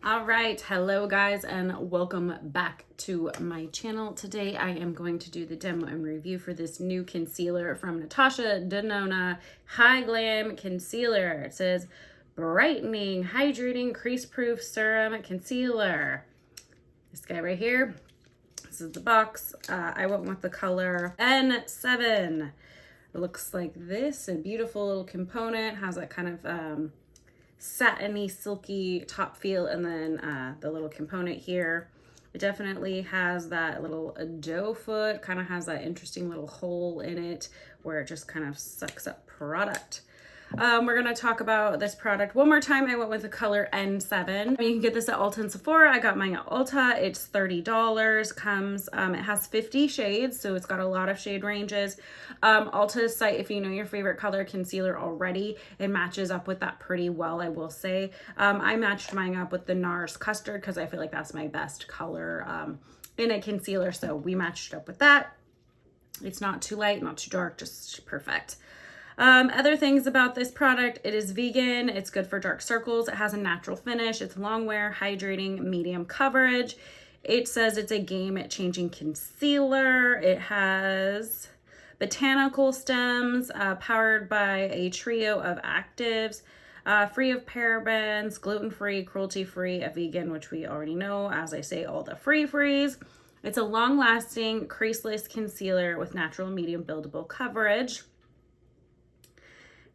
All right, hello guys, and welcome back to my channel. Today I am going to do the demo and review for this new concealer from Natasha Denona Hy-Glam concealer. It says brightening, hydrating, crease-proof serum concealer. This guy right here. This is the box. I went with the color N7. It looks like this, a beautiful little component, has that kind of satiny, silky top feel, and then the little component here. It definitely has that little doe foot, kind of has that interesting little hole in it where it just kind of sucks up product. We're going to talk about this product one more time. I went with the color N7. You can get this at Ulta and Sephora. I got mine at Ulta. It's $30. Comes, it has 50 shades, so it's got a lot of shade ranges. Ulta's site, if you know your favorite color concealer already, it matches up with that pretty well, I will say. I matched mine up with the NARS Custard because I feel like that's my best color in a concealer, so we matched up with that. It's not too light, not too dark, just perfect. Other things about this product, it is vegan, it's good for dark circles, it has a natural finish, it's long wear, hydrating, medium coverage. It says it's a game-changing concealer. It has botanical stems, powered by a trio of actives, free of parabens, gluten-free, cruelty-free, a vegan, which we already know, as I say, all the free-frees. It's a long-lasting, creaseless concealer with natural medium buildable coverage.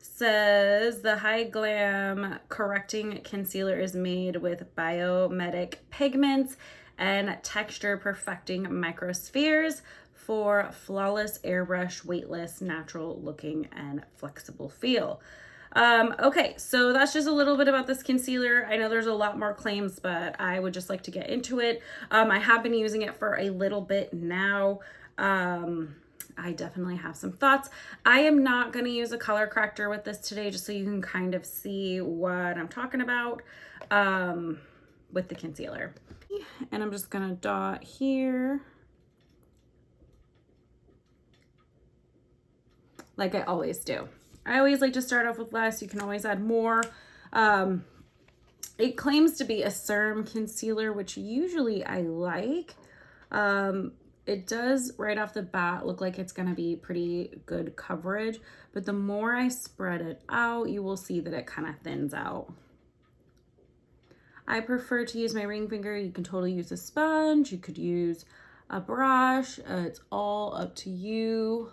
Says the Hy-Glam correcting concealer is made with biomedic pigments and texture perfecting microspheres for flawless airbrush, weightless, natural looking, and flexible feel. Okay, so that's just a little bit about this concealer. I know there's a lot more claims, but I would just like to get into it. I have been using it for a little bit now. I definitely have some thoughts. I am not going to use a color corrector with this today, just so you can kind of see what I'm talking about with the concealer. And I'm just going to dot here like I always do. I always like to start off with less. You can always add more. It claims to be a serum concealer, which usually I like. It does right off the bat look like it's going to be pretty good coverage, but the more I spread it out, you will see that it kind of thins out. I prefer to use my ring finger. You can totally use a sponge. You could use a brush. It's all up to you.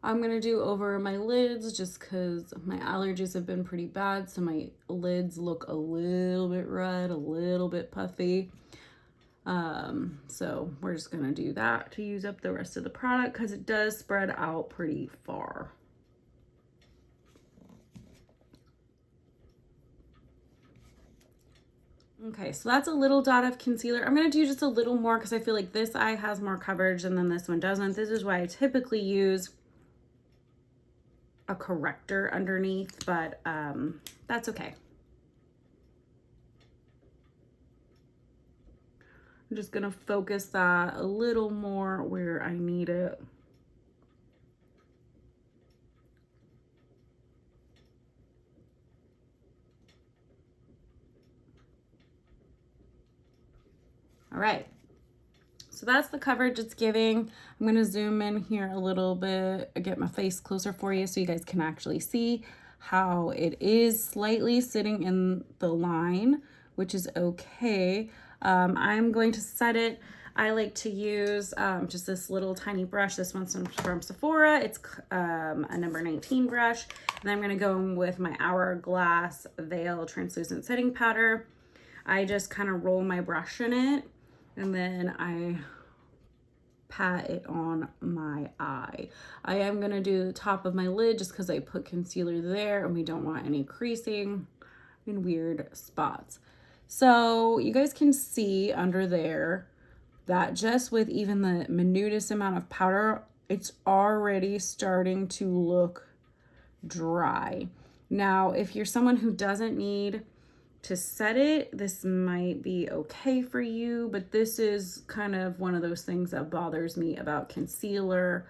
I'm going to do over my lids just because my allergies have been pretty bad, so my lids look a little bit red, a little bit puffy. So we're just going to do that to use up the rest of the product because it does spread out pretty far. Okay, so that's a little dot of concealer. I'm going to do just a little more because I feel like this eye has more coverage and then this one doesn't. This is why I typically use a corrector underneath, but that's okay. I'm just gonna focus that a little more where I need it. All right, so that's the coverage it's giving. I'm gonna zoom in here a little bit, get my face closer for you so you guys can actually see how it is slightly sitting in the line, which is okay. I'm going to set it. I like to use just this little tiny brush. This one's from Sephora. It's a number 19 brush. And I'm going to go in with my Hourglass Veil Translucent Setting Powder. I just kind of roll my brush in it, and then I pat it on my eye. I am going to do the top of my lid just because I put concealer there and we don't want any creasing in weird spots. So you guys can see under there that just with even the minutest amount of powder, it's already starting to look dry. Now, if you're someone who doesn't need to set it, this might be okay for you, but this is kind of one of those things that bothers me about concealer.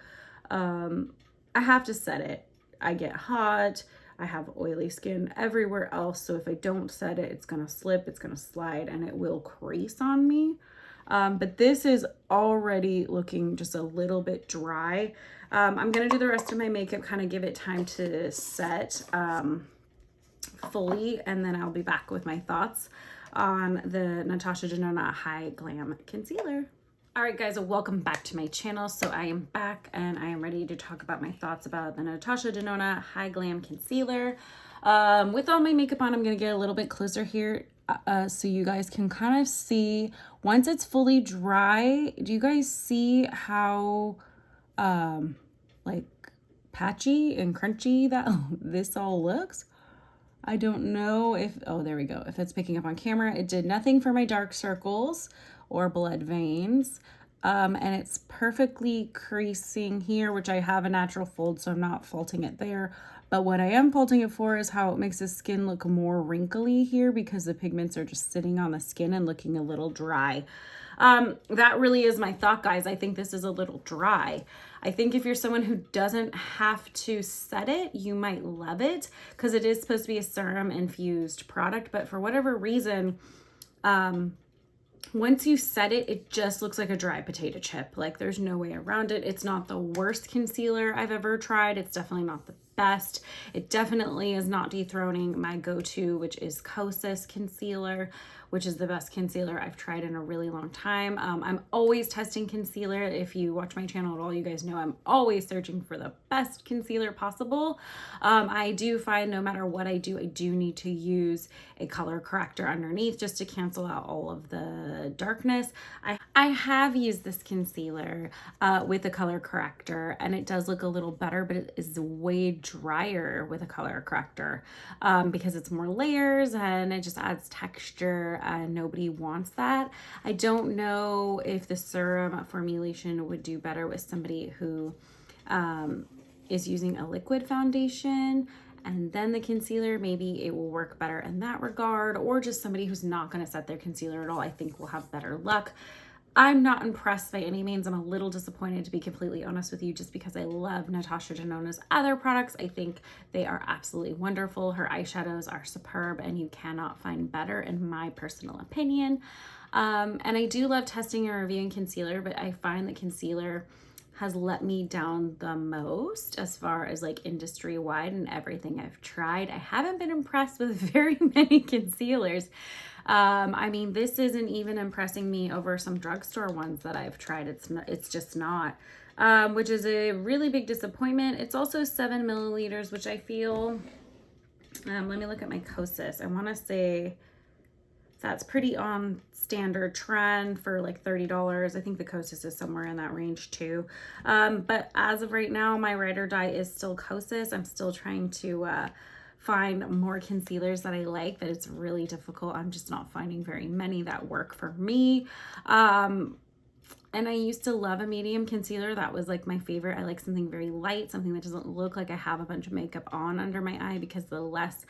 I have to set it. I get hot. I have oily skin everywhere else, so if I don't set it, it's gonna slip, it's gonna slide, and it will crease on me. But this is already looking just a little bit dry. I'm gonna do the rest of my makeup, kind of give it time to set fully, and then I'll be back with my thoughts on the Natasha Denona Hy-Glam concealer. All right, guys, welcome back to my channel. So I am back and I am ready to talk about my thoughts about the Natasha Denona Hy-Glam concealer. With all my makeup on, I'm gonna get a little bit closer here so you guys can kind of see once it's fully dry. Do you guys see how like patchy and crunchy that this all looks? I don't know if, oh, there we go. If it's picking up on camera, it did nothing for my dark circles or blood veins. And it's perfectly creasing here, which I have a natural fold, so I'm not faulting it there. But what I am faulting it for is how it makes the skin look more wrinkly here because the pigments are just sitting on the skin and looking a little dry. That really is my thought, guys. I think this is a little dry. I think if you're someone who doesn't have to set it, you might love it because it is supposed to be a serum infused product. But for whatever reason, once you set it, it just looks like a dry potato chip. Like there's no way around it. It's not the worst concealer I've ever tried. It's definitely not the best. It definitely is not dethroning my go-to, which is Kosas concealer, which is the best concealer I've tried in a really long time. I'm always testing concealer. If you watch my channel at all, you guys know I'm always searching for the best concealer possible. I do find no matter what I do need to use a color corrector underneath just to cancel out all of the darkness. I have used this concealer with a color corrector and it does look a little better, but it is way drier with a color corrector because it's more layers and it just adds texture. Nobody wants that. I don't know if the serum formulation would do better with somebody who is using a liquid foundation and then the concealer. Maybe it will work better in that regard, or just somebody who's not going to set their concealer at all. I think will have better luck. I'm not impressed by any means. I'm a little disappointed, to be completely honest with you, just because I love Natasha Denona's other products. I think they are absolutely wonderful. Her eyeshadows are superb and you cannot find better in my personal opinion. And I do love testing and reviewing concealer, but I find that concealer has let me down the most as far as like industry wide and everything I've tried. I haven't been impressed with very many concealers. I mean, this isn't even impressing me over some drugstore ones that I've tried. It's just not, which is a really big disappointment. It's also 7 milliliters, which I feel, let me look at my Kosas. I want to say that's pretty on standard trend for like $30. I think the Kosas is somewhere in that range too. But as of right now, my ride or die is still Kosas. I'm still trying to, find more concealers that I like, that it's really difficult. I'm just not finding very many that work for me. And I used to love a medium concealer. That was like my favorite. I like something very light, something that doesn't look like I have a bunch of makeup on under my eye, because the less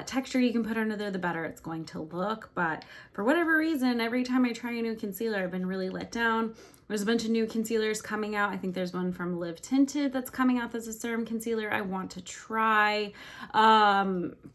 texture you can put under there, the better it's going to look. But for whatever reason, every time I try a new concealer, I've been really let down. There's a bunch of new concealers coming out. I think there's one from Live Tinted that's coming out that's a serum concealer I want to try.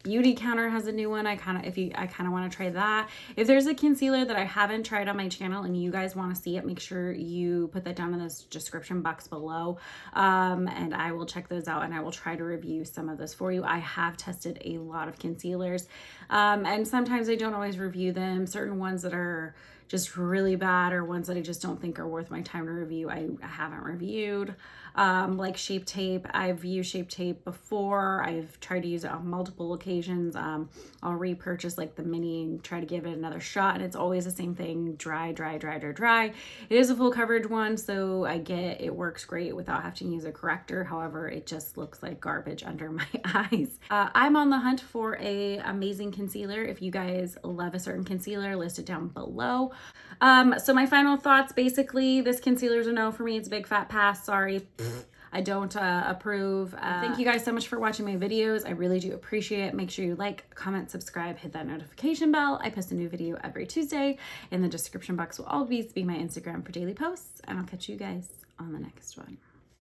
Beauty Counter has a new one. I kind of want to try that. If there's a concealer that I haven't tried on my channel and you guys want to see it, make sure you put that down in the description box below. And I will check those out and I will try to review some of those for you. I have tested a lot of concealers. And sometimes I don't always review them. Certain ones that are just really bad or ones that I just don't think are worth my time to review, I haven't reviewed. Like Shape Tape, I've used Shape Tape before. I've tried to use it on multiple occasions. I'll repurchase like the mini and try to give it another shot, and it's always the same thing: dry, dry, dry, dry, dry. It is a full coverage one, so I get it works great without having to use a corrector. However, it just looks like garbage under my eyes. I'm on the hunt for a amazing concealer. If you guys love a certain concealer, list it down below. So my final thoughts, basically, this concealer is a no for me. It's a big fat pass. Sorry. I don't approve. Thank you guys so much for watching my videos. I really do appreciate it. Make sure you like, comment, subscribe, hit that notification bell. I post a new video every Tuesday. In the description box will always be my Instagram for daily posts, and I'll catch you guys on the next one.